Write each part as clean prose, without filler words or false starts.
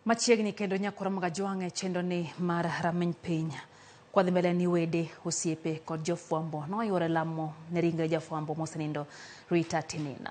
Machiegni kendo nyakoro mga jwang'e chendo ni mar rameny piny. Kwadhi mbele ni Wede, osiepe kod jofwambo noyore lamo ne ringre jofwambo mosenindo Rita Tinina.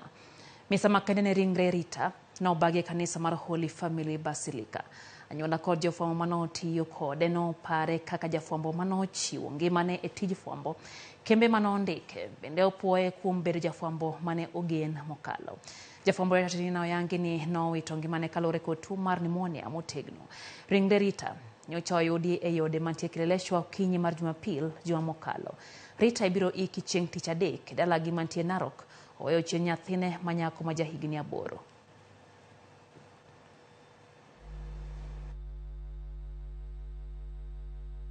Misa makende ne ringre Rita nobagi kanisa mar Holy Family Basilica. Anyuola kod jofwambo manotiyo kode nopare kaka jafwambo manochiwo ngimane e tij fwambo. Kembe manondike bende opuoye kuom bedo jafwambo mane ogen mokalo. Jofwambo Rita Tinina oyangi ni nowito ngimane kalore kod tuo mar pneumonia motegno. Ringre Rita nyocha oyudi e yode mantie Kileleshwa okinyi mar Jumapil juma mokalo. Rita ibiro iki chieng' tich adek e dalagi mantie Narok, oweyo chieng' nyathine manyako ma jahigni 8.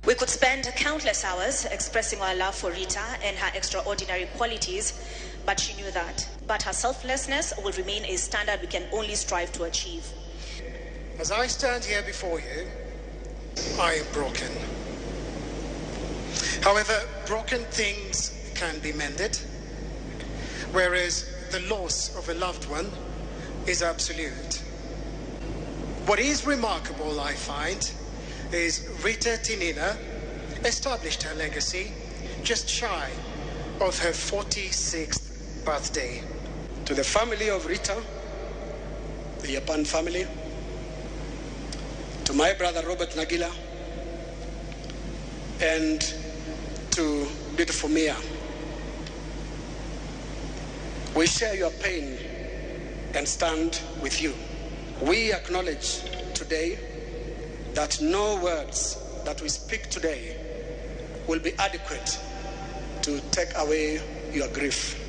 We could spend countless hours expressing our love for Rita and her extraordinary qualities, but she knew that. But her selflessness will remain a standard we can only strive to achieve. As I stand here before you, I am broken. However, broken things can be mended, whereas the loss of a loved one is absolute. What is remarkable, I find, is Rita Tinina established her legacy just shy of her 46th birthday. To the family of Rita, the Yapan family, to my brother Robert Nagila, and to beautiful Mia, we share your pain and stand with you. We acknowledge today that no words that we speak today will be adequate to take away your grief.